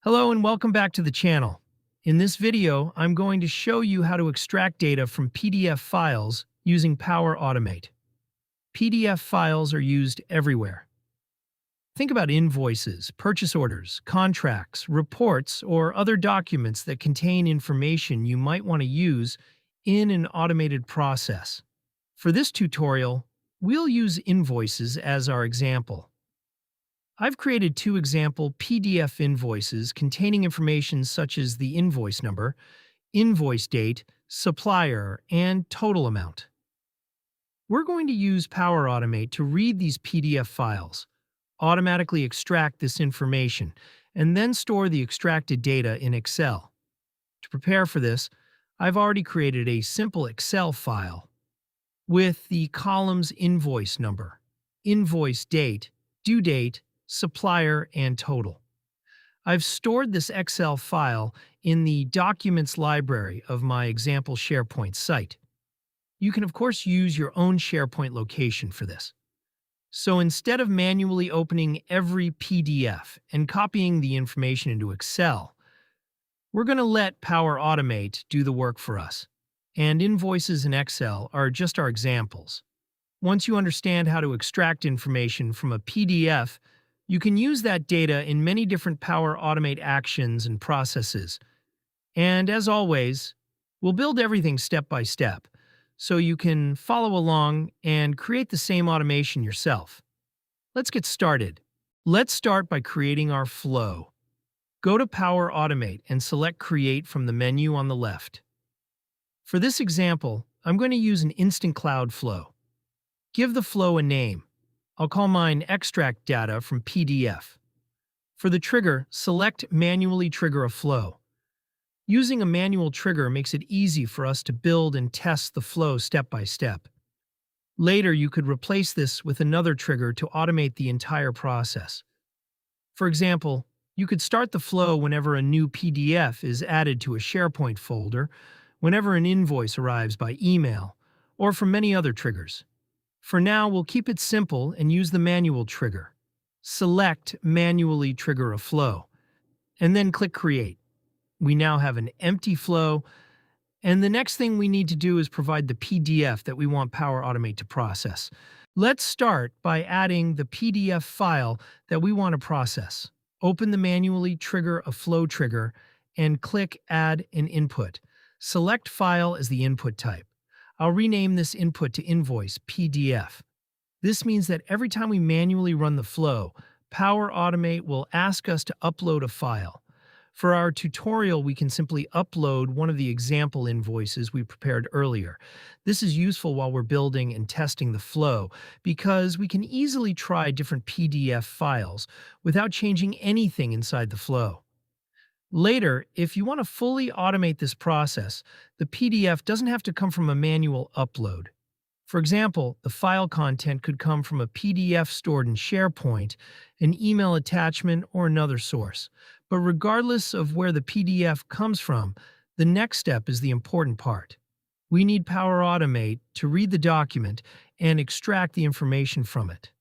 Hello and welcome back to the channel. In this video, I'm going to show you how to extract data from PDF files using Power Automate. PDF files are used everywhere. Think about invoices, purchase orders, contracts, reports, or other documents that contain information you might want to use in an automated process. For this tutorial, we'll use invoices as our example. I've created two example PDF invoices containing information such as the invoice number, invoice date, supplier, and total amount. We're going to use Power Automate to read these PDF files, automatically extract this information, and then store the extracted data in Excel. To prepare for this, I've already created a simple Excel file with the columns invoice number, invoice date, due date, supplier, and total. I've stored this Excel file in the Documents library of my example SharePoint site. You can, of course, use your own SharePoint location for this. So instead of manually opening every PDF and copying the information into Excel, we're going to let Power Automate do the work for us. And invoices in Excel are just our examples. Once you understand how to extract information from a PDF, you can use that data in many different Power Automate actions and processes. And as always, we'll build everything step by step, so you can follow along and create the same automation yourself. Let's get started. Let's start by creating our flow. Go to Power Automate and select Create from the menu on the left. For this example, I'm going to use an Instant Cloud flow. Give the flow a name. I'll call mine Extract Data from PDF. For the trigger, select Manually Trigger a Flow. Using a manual trigger makes it easy for us to build and test the flow step by step. Later, you could replace this with another trigger to automate the entire process. For example, you could start the flow whenever a new PDF is added to a SharePoint folder, whenever an invoice arrives by email, or from many other triggers. For now, we'll keep it simple and use the manual trigger. Select Manually Trigger a Flow, and then click Create. We now have an empty flow, and the next thing we need to do is provide the PDF that we want Power Automate to process. Let's start by adding the PDF file that we want to process. Open the Manually Trigger a Flow trigger and click Add an Input. Select File as the input type. I'll rename this input to Invoice PDF. This means that every time we manually run the flow, Power Automate will ask us to upload a file. For our tutorial, we can simply upload one of the example invoices we prepared earlier. This is useful while we're building and testing the flow because we can easily try different PDF files without changing anything inside the flow. Later, if you want to fully automate this process, the PDF doesn't have to come from a manual upload. For example, the file content could come from a PDF stored in SharePoint, an email attachment, or another source. But regardless of where the PDF comes from, the next step is the important part. We need Power Automate to read the document and extract the information from it.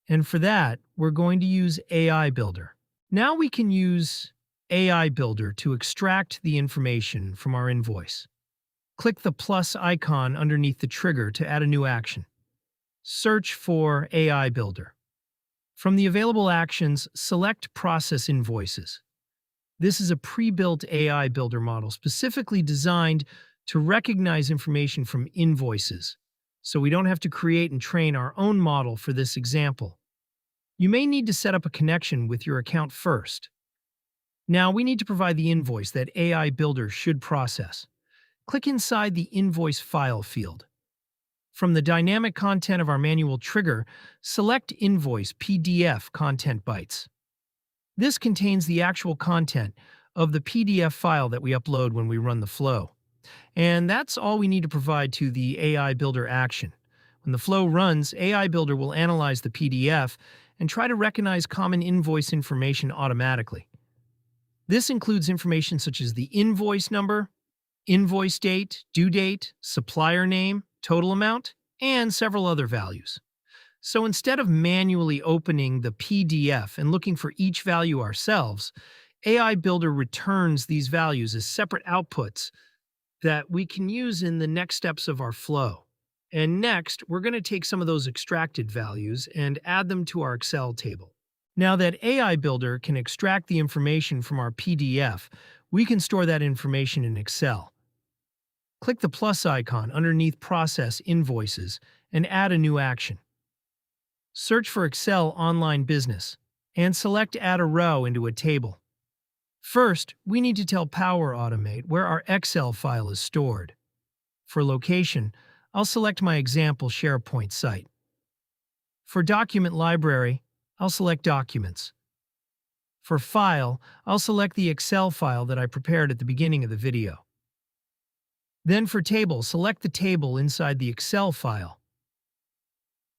And for that, we're going to use AI Builder. Now we can use AI Builder to extract the information from our invoice. Click the plus icon underneath the trigger to add a new action. Search for AI Builder. From the available actions, select Process Invoices. This is a pre-built AI Builder model specifically designed to recognize information from invoices, so we don't have to create and train our own model for this example. You may need to set up a connection with your account first. Now we need to provide the invoice that AI Builder should process. Click inside the Invoice File field. From the dynamic content of our manual trigger, select Invoice PDF Content Bytes. This contains the actual content of the PDF file that we upload when we run the flow. And that's all we need to provide to the AI Builder action. When the flow runs, AI Builder will analyze the PDF and try to recognize common invoice information automatically. This includes information such as the invoice number, invoice date, due date, supplier name, total amount, and several other values. So instead of manually opening the PDF and looking for each value ourselves, AI Builder returns these values as separate outputs that we can use in the next steps of our flow. And next, we're going to take some of those extracted values and add them to our Excel table. Now that AI Builder can extract the information from our PDF, we can store that information in Excel. Click the plus icon underneath Process Invoices and add a new action. Search for Excel Online Business and select Add a Row into a table. First, we need to tell Power Automate where our Excel file is stored. For location, I'll select my example SharePoint site. For Document Library, I'll select Documents. For File, I'll select the Excel file that I prepared at the beginning of the video. Then for Table, select the table inside the Excel file.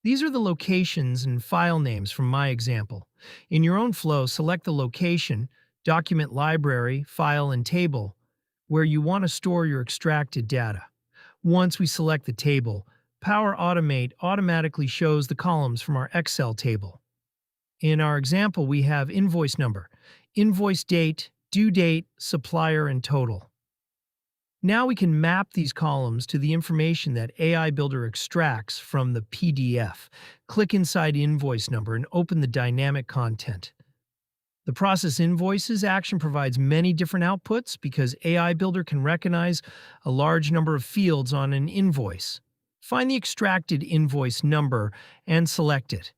These are the locations and file names from my example. In your own flow, select the location, Document Library, File, and Table where you want to store your extracted data. Once we select the table, Power Automate automatically shows the columns from our Excel table. In our example, we have invoice number, invoice date, due date, supplier, and total. Now we can map these columns to the information that AI Builder extracts from the PDF. Click inside invoice number and open the dynamic content. The Process Invoices action provides many different outputs because AI Builder can recognize a large number of fields on an invoice. Find the extracted invoice number and select it.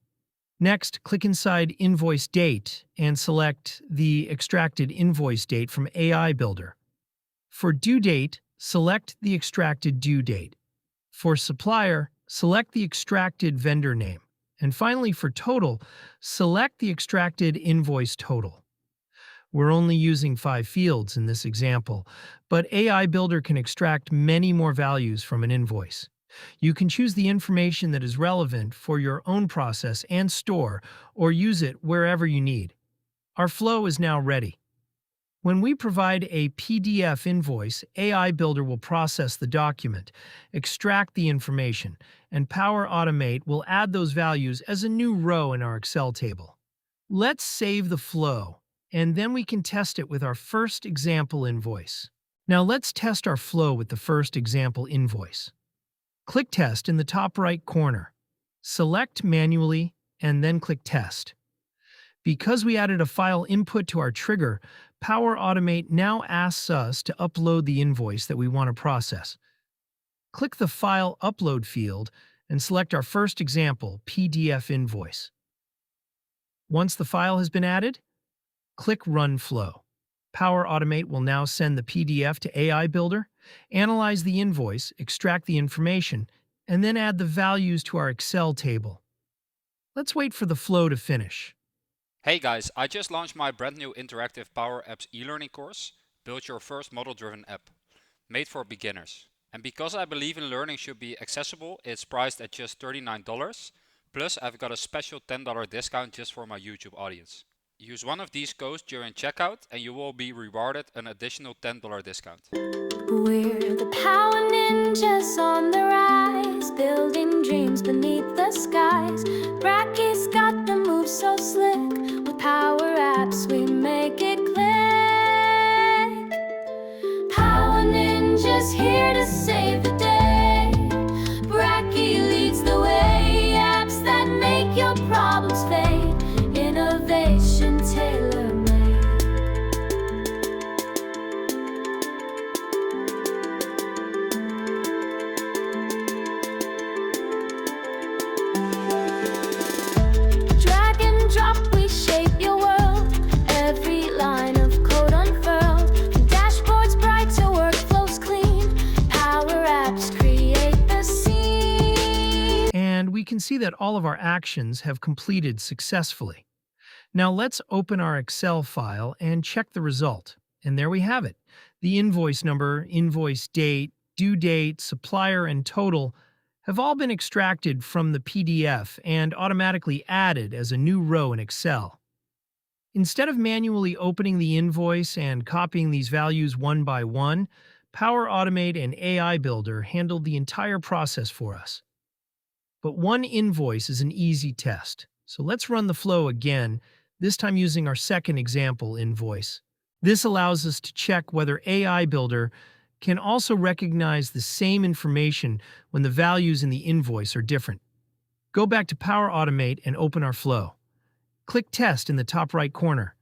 Next, click inside Invoice Date and select the extracted invoice date from AI Builder. For due date, select the extracted due date. For supplier, select the extracted vendor name. And finally, for total, select the extracted invoice total. We're only using 5 fields in this example, but AI Builder can extract many more values from an invoice. You can choose the information that is relevant for your own process and store, or use it wherever you need. Our flow is now ready. When we provide a PDF invoice, AI Builder will process the document, extract the information, and Power Automate will add those values as a new row in our Excel table. Let's save the flow, and then we can test it with our first example invoice. Now let's test our flow with the first example invoice. Click Test in the top right corner. Select Manually, and then click Test. Because we added a file input to our trigger, Power Automate now asks us to upload the invoice that we want to process. Click the File Upload field and select our first example, PDF invoice. Once the file has been added, click Run Flow. Power Automate will now send the PDF to AI Builder, analyze the invoice, extract the information, and then add the values to our Excel table. Let's wait for the flow to finish. Hey guys, I just launched my brand new interactive Power Apps e-learning course, Build Your First Model-Driven App, made for beginners. And because I believe in learning should be accessible, it's priced at just $39, plus I've got a special $10 discount just for my YouTube audience. Use one of these codes during checkout and you will be rewarded an additional $10 discount. We're the power ninjas on the rise, building dreams beneath the skies. Bracky's got the moves so slick, with Power Apps we make it click. Power ninjas here to save the day. Bracky leads the way, apps that make your problems fade. Innovation tailor-made. Drag and drop, we shape your world. Every line of code unfurled. Dashboards bright, your workflows clean. Power Apps create the scene. And we can see that all of our actions have completed successfully. Now let's open our Excel file and check the result. And there we have it. The invoice number, invoice date, due date, supplier, and total have all been extracted from the PDF and automatically added as a new row in Excel. Instead of manually opening the invoice and copying these values one by one, Power Automate and AI Builder handled the entire process for us. But one invoice is an easy test, so let's run the flow again, this time using our second example invoice. This allows us to check whether AI Builder can also recognize the same information when the values in the invoice are different. Go back to Power Automate and open our flow. Click Test in the top right corner.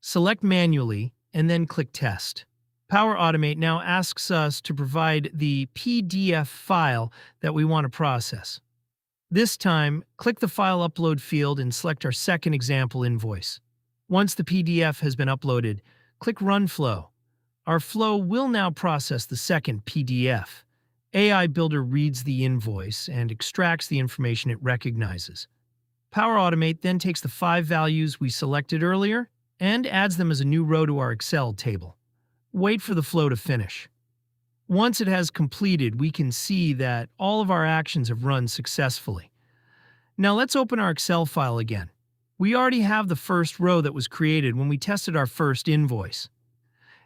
Select Manually and then click Test. Power Automate now asks us to provide the PDF file that we want to process. This time, click the File Upload field and select our second example invoice. Once the PDF has been uploaded, click Run Flow. Our flow will now process the second PDF. AI Builder reads the invoice and extracts the information it recognizes. Power Automate then takes the 5 values we selected earlier and adds them as a new row to our Excel table. Wait for the flow to finish. Once it has completed, we can see that all of our actions have run successfully. Now let's open our Excel file again. We already have the first row that was created when we tested our first invoice.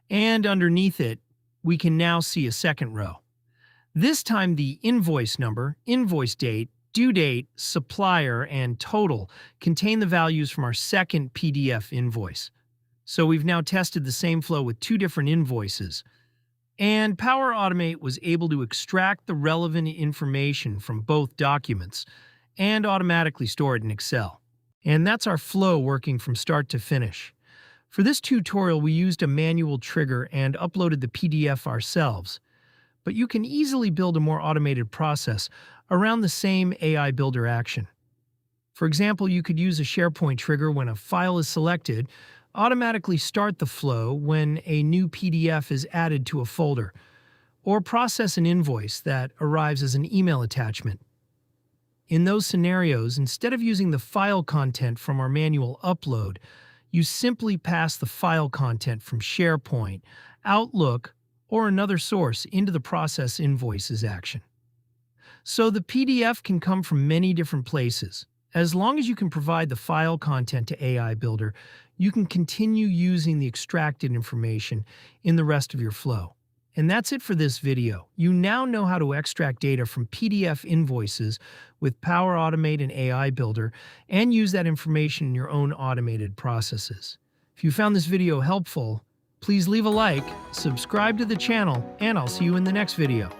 And underneath it, we can now see a second row. This time the invoice number, invoice date, due date, supplier, and total contain the values from our second PDF invoice. So we've now tested the same flow with 2 different invoices. And Power Automate was able to extract the relevant information from both documents and automatically store it in Excel. And that's our flow working from start to finish. For this tutorial, we used a manual trigger and uploaded the PDF ourselves. But you can easily build a more automated process around the same AI Builder action. For example, you could use a SharePoint trigger when a file is selected, automatically start the flow when a new PDF is added to a folder, or process an invoice that arrives as an email attachment. In those scenarios, instead of using the file content from our manual upload, you simply pass the file content from SharePoint, Outlook, or another source into the Process Invoices action. So the PDF can come from many different places. As long as you can provide the file content to AI Builder, you can continue using the extracted information in the rest of your flow. And that's it for this video. You now know how to extract data from PDF invoices with Power Automate and AI Builder and use that information in your own automated processes. If you found this video helpful, please leave a like, subscribe to the channel, and I'll see you in the next video.